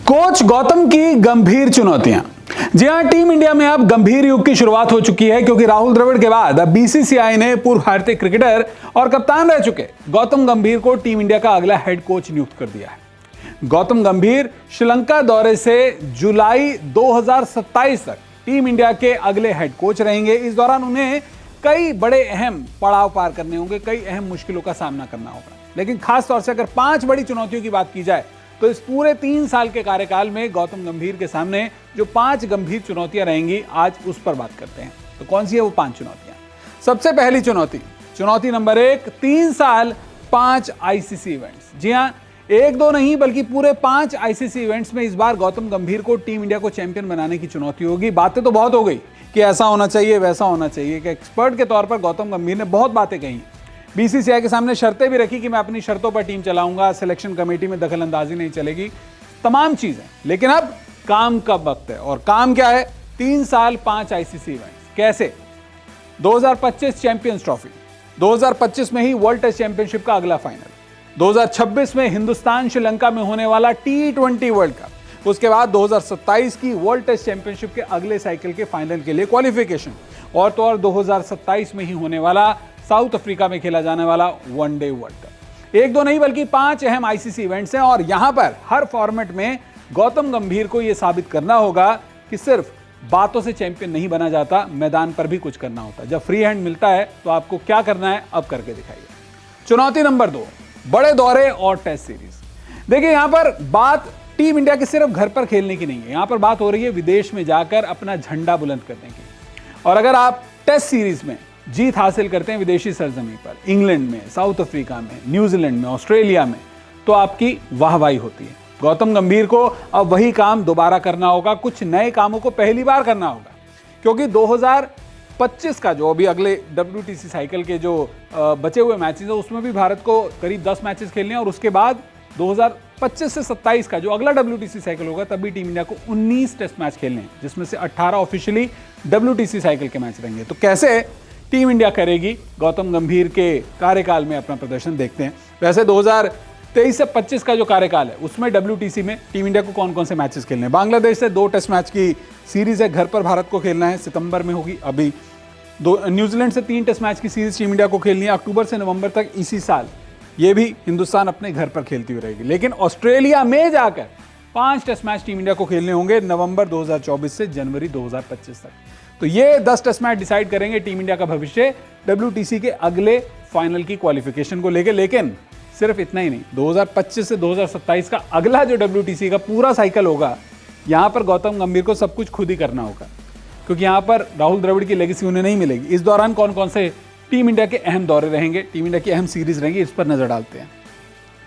Coach Gautam की गंभीर चुनौतियां। जी हां, टीम इंडिया में अब गंभीर युग की शुरुआत हो चुकी है क्योंकि राहुल द्रविड़ के बाद अब बीसीसीआई ने पूर्व भारतीय क्रिकेटर और कप्तान रह चुके गौतम गंभीर को टीम इंडिया का अगला हेड कोच नियुक्त कर दिया है। गौतम गंभीर श्रीलंका दौरे से जुलाई 2027 तक टीम इंडिया के अगले हेड कोच रहेंगे। इस दौरान उन्हें कई बड़े अहम पड़ाव पार करने होंगे, कई अहम मुश्किलों का सामना करना होगा। लेकिन खासतौर से अगर 5 बड़ी चुनौतियों की बात की जाए तो इस पूरे 3 साल के कार्यकाल में गौतम गंभीर के सामने जो 5 गंभीर चुनौतियां रहेंगी, आज उस पर बात करते हैं। तो कौन सी है वो 5 चुनौतियां? सबसे पहली चुनौती नंबर 1, 3 साल 5 आईसीसी इवेंट्स। जी हां, 1-2 नहीं बल्कि पूरे 5 आईसीसी इवेंट्स में इस बार गौतम गंभीर को टीम इंडिया को चैंपियन बनाने की चुनौती होगी। बातें तो बहुत हो गई कि ऐसा होना चाहिए, वैसा होना चाहिए, कि एक्सपर्ट के तौर पर गौतम गंभीर ने बहुत बातें कही। बीसीसीआई के सामने शर्तें भी रखी कि मैं अपनी शर्तों पर टीम चलाऊंगा, सिलेक्शन कमेटी में दखल अंदाजी नहीं चलेगी, तमाम चीजें। लेकिन अब काम का वक्त है, और काम क्या है? 3 साल 5 आईसीसी इवेंट्स। कैसे? 2025 चैंपियंस ट्रॉफी, 2025 में ही वर्ल्ड टेस्ट चैंपियनशिप का अगला फाइनल, 2026 में हिंदुस्तान श्रीलंका में होने वाला T20 वर्ल्ड कप, उसके बाद 2027 की वर्ल्ड टेस्ट चैंपियनशिप के अगले साइकिल के फाइनल के लिए क्वालिफिकेशन, और तो और 2027 में ही होने वाला साउथ अफ्रीका में खेला जाने वाला वनडे वर्ल्ड कप। 1-2 नहीं बल्कि 5 अहम आईसीसी इवेंट्स हैं, और यहां पर हर फॉर्मेट में गौतम गंभीर को यह साबित करना होगा कि सिर्फ बातों से चैंपियन नहीं बना जाता, मैदान पर भी कुछ करना होता है। जब फ्री हैंड मिलता है तो आपको क्या करना है, अब करके दिखाइए। चुनौती नंबर 2, बड़े दौरे और टेस्ट सीरीज। देखिए, यहां पर बात टीम इंडिया के सिर्फ घर पर खेलने की नहीं है, यहां पर बात हो रही है विदेश में जाकर अपना झंडा बुलंद करने की। और अगर आप टेस्ट सीरीज में जीत हासिल करते हैं विदेशी सरजमी पर, इंग्लैंड में, साउथ अफ्रीका में, न्यूजीलैंड में, ऑस्ट्रेलिया में, तो आपकी वाहवाही होती है। गौतम गंभीर को अब वही काम दोबारा करना होगा, कुछ नए कामों को पहली बार करना होगा, क्योंकि 2025 का जो अभी अगले WTC साइकिल के जो बचे हुए मैचेस हैं उसमें भी भारत को करीब 10 मैचेस खेलने हैं, और उसके बाद 2025 से 27 का जो अगला WTC साइकिल होगा तभी टीम इंडिया को 19 टेस्ट मैच खेलने हैं, जिसमें से 18 ऑफिशियली WTC साइकिल के मैच रहेंगे। तो कैसे टीम इंडिया करेगी गौतम गंभीर के कार्यकाल में अपना प्रदर्शन, देखते हैं। वैसे 2023 से 25 का जो कार्यकाल है उसमें WTC में टीम इंडिया को कौन कौन से मैचेस खेलने हैं? बांग्लादेश से 2 टेस्ट मैच की सीरीज है, घर पर भारत को खेलना है, सितंबर में होगी। अभी न्यूजीलैंड से 3 टेस्ट मैच की सीरीज टीम इंडिया को खेलनी है, अक्टूबर से नवंबर तक इसी साल। ये भी हिंदुस्तान अपने घर पर खेलती हुई रहेगी। लेकिन ऑस्ट्रेलिया में जाकर 5 टेस्ट मैच टीम इंडिया को खेलने होंगे, नवंबर 2024 से जनवरी 2025 तक। तो ये 10 टेस्ट मैच डिसाइड करेंगे टीम इंडिया का भविष्य WTC के अगले फाइनल की क्वालिफिकेशन को लेकर। लेकिन सिर्फ इतना ही नहीं, 2025 से 2027 का अगला जो WTC का पूरा साइकिल होगा, यहां पर गौतम गंभीर को सब कुछ खुद ही करना होगा, क्योंकि यहां पर राहुल द्रविड़ की लेगेसी उन्हें नहीं मिलेगी। इस दौरान कौन कौन से टीम इंडिया के अहम दौरे रहेंगे, टीम इंडिया की अहम सीरीज रहेंगी, इस पर नजर डालते हैं।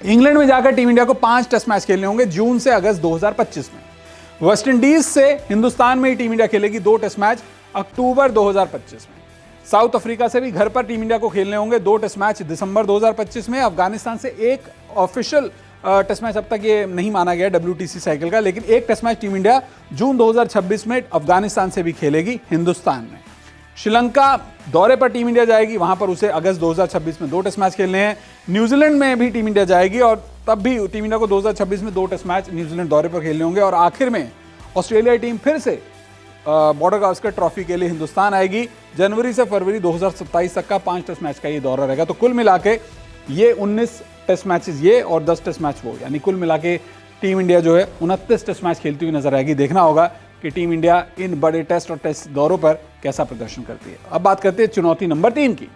इंग्लैंड में जाकर टीम इंडिया को 5 टेस्ट मैच खेलने होंगे जून से अगस्त 2025 में। वेस्ट इंडीज से हिंदुस्तान में ही टीम इंडिया खेलेगी 2 टेस्ट मैच अक्टूबर 2025 में। साउथ अफ्रीका से भी घर पर टीम इंडिया को खेलने होंगे 2 टेस्ट मैच दिसंबर 2025 में। अफगानिस्तान से एक ऑफिशियल टेस्ट मैच अब तक ये नहीं माना गया WTC साइकिल का, लेकिन एक टेस्ट मैच टीम इंडिया जून 2026 में अफगानिस्तान से भी खेलेगी हिंदुस्तान में। श्रीलंका दौरे पर टीम इंडिया जाएगी, वहां पर उसे अगस्त 2026 में 2 टेस्ट मैच खेलने हैं। न्यूजीलैंड में भी टीम इंडिया जाएगी, और तब भी टीम इंडिया को 2026 में 2 टेस्ट मैच न्यूजीलैंड दौरे पर खेलने होंगे। और आखिर में ऑस्ट्रेलिया टीम फिर से बॉर्डर गावस्कर ट्रॉफी के लिए हिंदुस्तान आएगी। जनवरी से फरवरी 2027 तक का 5 टेस्ट मैच का ये दौरा रहेगा। तो कुल मिला के ये 19 टेस्ट मैचेस ये और 10 टेस्ट मैच वो, यानी कुल मिला के टीम इंडिया जो है 29 टेस्ट मैच खेलती हुई नजर आएगी। देखना होगा कि टीम इंडिया इन बड़े टेस्ट और टेस्ट दौरों पर कैसा प्रदर्शन करती है। अब बात करते हैं चुनौती नंबर 3 की।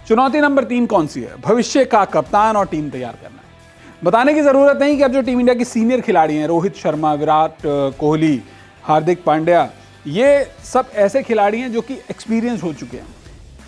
चुनौती नंबर 3 कौन सी है? भविष्य का कप्तान और टीम तैयार करना है। बताने की जरूरत नहीं कि अब जो टीम इंडिया की सीनियर खिलाड़ी हैं, रोहित शर्मा, विराट कोहली, हार्दिक पांड्या, ये सब ऐसे खिलाड़ी हैं जो कि एक्सपीरियंस हो चुके हैं।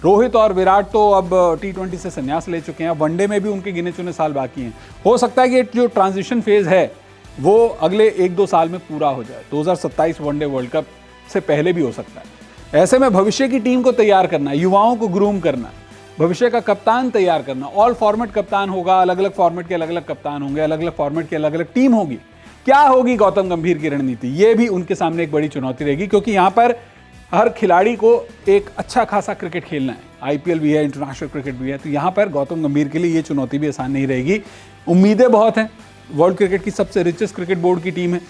रोहित और विराट तो अब T20 से संन्यास ले चुके हैं, वनडे में भी उनके गिने चुने साल बाकी हैं। हो सकता है कि जो ट्रांजिशन फेज है वो अगले 1-2 साल में पूरा हो जाए, 2027 वनडे वर्ल्ड कप से पहले भी हो सकता है। ऐसे में भविष्य की टीम को तैयार करना, युवाओं को ग्रूम करना, भविष्य का कप्तान तैयार करना, ऑल फॉर्मेट कप्तान होगा, अलग अलग फॉर्मेट के अलग अलग कप्तान होंगे, अलग अलग फॉर्मेट की अलग अलग टीम होगी। क्या होगी गौतम गंभीर की रणनीति? ये भी उनके सामने एक बड़ी चुनौती रहेगी, क्योंकि यहां पर हर खिलाड़ी को एक अच्छा खासा क्रिकेट खेलना है। IPL भी है, इंटरनेशनल क्रिकेट भी है, तो यहां पर गौतम गंभीर के लिए ये चुनौती भी आसान नहीं रहेगी। उम्मीदें बहुत हैं, वर्ल्ड क्रिकेट की सबसे रिचेस्ट क्रिकेट बोर्ड की टीम है,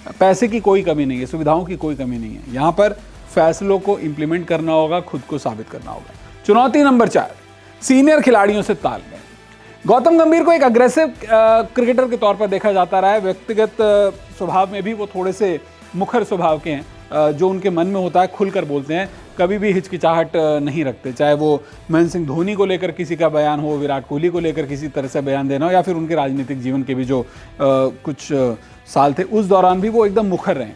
पैसे की कोई कमी नहीं है, सुविधाओं की कोई कमी नहीं है। यहाँ पर फैसलों को इंप्लीमेंट करना होगा, खुद को साबित करना होगा। चुनौती नंबर 4, सीनियर खिलाड़ियों से तालमेल। गौतम गंभीर को एक अग्रेसिव क्रिकेटर के तौर पर देखा जाता रहा है। व्यक्तिगत स्वभाव में भी वो थोड़े से मुखर स्वभाव के हैं, जो उनके मन में होता है खुलकर बोलते हैं, कभी भी हिचकिचाहट नहीं रखते। चाहे वो महेंद्र सिंह धोनी को लेकर किसी का बयान हो, विराट कोहली को लेकर किसी तरह से बयान देना हो, या फिर उनके राजनीतिक जीवन के भी जो कुछ साल थे उस दौरान भी वो एकदम मुखर रहे,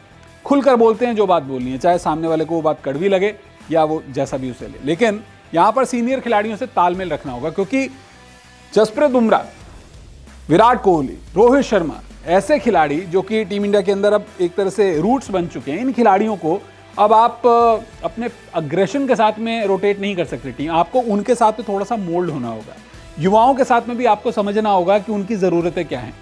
खुलकर बोलते हैं जो बात बोलनी है, चाहे सामने वाले को वो बात कड़वी लगे या वो जैसा भी उसे ले। लेकिन यहाँ पर सीनियर खिलाड़ियों से तालमेल रखना होगा, क्योंकि जसप्रीत बुमराह, विराट कोहली, रोहित शर्मा ऐसे खिलाड़ी जो कि टीम इंडिया के अंदर अब एक तरह से रूट्स बन चुके हैं, इन खिलाड़ियों को अब आप अपने अग्रेशन के साथ में रोटेट नहीं कर सकते टीम, आपको उनके साथ में थोड़ा सा मोल्ड होना होगा। युवाओं के साथ में भी आपको समझना होगा कि उनकी ज़रूरतें क्या हैं।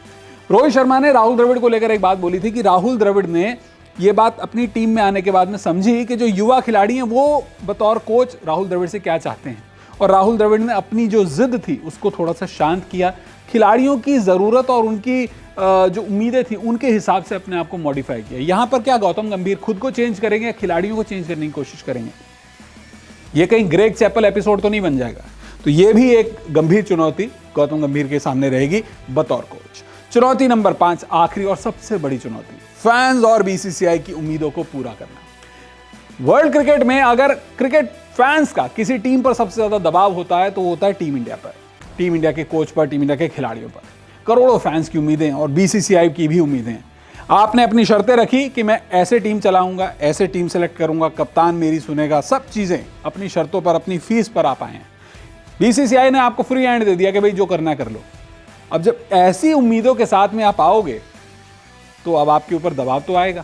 रोहित शर्मा ने राहुल द्रविड़ को लेकर एक बात बोली थी कि राहुल द्रविड़ ने ये बात अपनी टीम में आने के बाद में समझी कि जो युवा खिलाड़ी हैं वो बतौर कोच राहुल द्रविड़ से क्या चाहते हैं, और राहुल द्रविड़ ने अपनी जो जिद थी उसको थोड़ा सा शांत किया, खिलाड़ियों की ज़रूरत और उनकी जो उम्मीदें थी उनके हिसाब से अपने आप को मॉडिफाई किया। यहाँ पर क्या गौतम गंभीर खुद को चेंज करेंगे या खिलाड़ियों को चेंज करने की कोशिश करेंगे? ये कहीं ग्रेग चैपल एपिसोड तो नहीं बन जाएगा। तो ये भी एक गंभीर चुनौती गौतम गंभीर के सामने रहेगी बतौर कोच। चुनौती नंबर 5, आखिरी और सबसे बड़ी चुनौती, फैंस और बीसीसीआई की उम्मीदों को पूरा करना। वर्ल्ड क्रिकेट में अगर क्रिकेट फैंस का किसी टीम पर सबसे ज्यादा दबाव होता है तो वो होता है टीम इंडिया पर, टीम इंडिया के कोच पर, टीम इंडिया के खिलाड़ियों पर। करोड़ों फैंस की उम्मीदें और बीसीसीआई की भी उम्मीदें हैं। आपने अपनी शर्तें रखी कि मैं ऐसे टीम चलाऊंगा, ऐसे टीम सेलेक्ट करूंगा, कप्तान मेरी सुनेगा, सब चीजें अपनी शर्तों पर, अपनी फीस पर आप आए हैं। बीसीसीआई ने आपको फ्री हैंड दे दिया कि भाई जो करना है कर लो। अब जब ऐसी उम्मीदों के साथ में आप आओगे तो अब आपके ऊपर दबाव तो आएगा।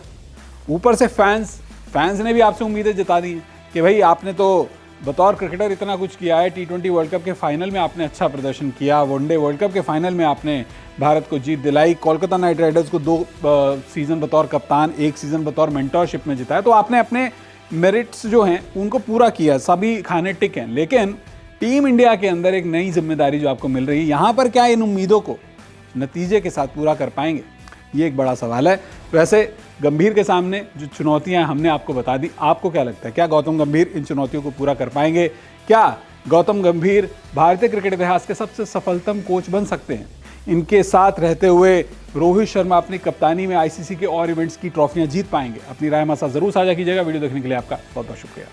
ऊपर से फैंस ने भी आपसे उम्मीदें जता दी हैं कि भाई आपने तो बतौर क्रिकेटर इतना कुछ किया है, T20 वर्ल्ड कप के फाइनल में आपने अच्छा प्रदर्शन किया, वनडे वर्ल्ड कप के फाइनल में आपने भारत को जीत दिलाई, कोलकाता नाइट राइडर्स को 2 सीज़न बतौर कप्तान, 1 सीज़न बतौर मेंटरशिप में जिताया, तो आपने अपने मेरिट्स जो हैं उनको पूरा किया, सभी खाने टिक हैं। लेकिन टीम इंडिया के अंदर एक नई जिम्मेदारी जो आपको मिल रही है, यहाँ पर क्या इन उम्मीदों को नतीजे के साथ पूरा कर पाएंगे, ये एक बड़ा सवाल है। वैसे गंभीर के सामने जो चुनौतियां हमने आपको बता दी, आपको क्या लगता है, क्या गौतम गंभीर इन चुनौतियों को पूरा कर पाएंगे? क्या गौतम गंभीर भारतीय क्रिकेट इतिहास के सबसे सफलतम कोच बन सकते हैं? इनके साथ रहते हुए रोहित शर्मा अपनी कप्तानी में आईसीसी के और इवेंट्स की ट्रॉफियां जीत पाएंगे? अपनी राय हमारे साथ जरूर साझा कीजिएगा। वीडियो देखने के लिए आपका बहुत बहुत शुक्रिया।